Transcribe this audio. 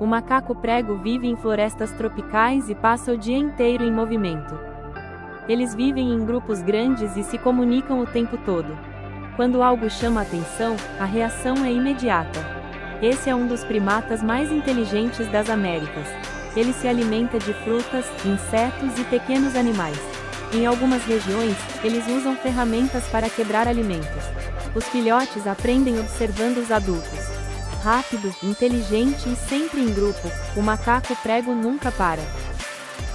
O macaco prego vive em florestas tropicais e passa o dia inteiro em movimento. Eles vivem em grupos grandes e se comunicam o tempo todo. Quando algo chama a atenção, a reação é imediata. Esse é um dos primatas mais inteligentes das Américas. Ele se alimenta de frutas, insetos e pequenos animais. Em algumas regiões, eles usam ferramentas para quebrar alimentos. Os filhotes aprendem observando os adultos. Rápido, inteligente e sempre em grupo, o macaco prego nunca para.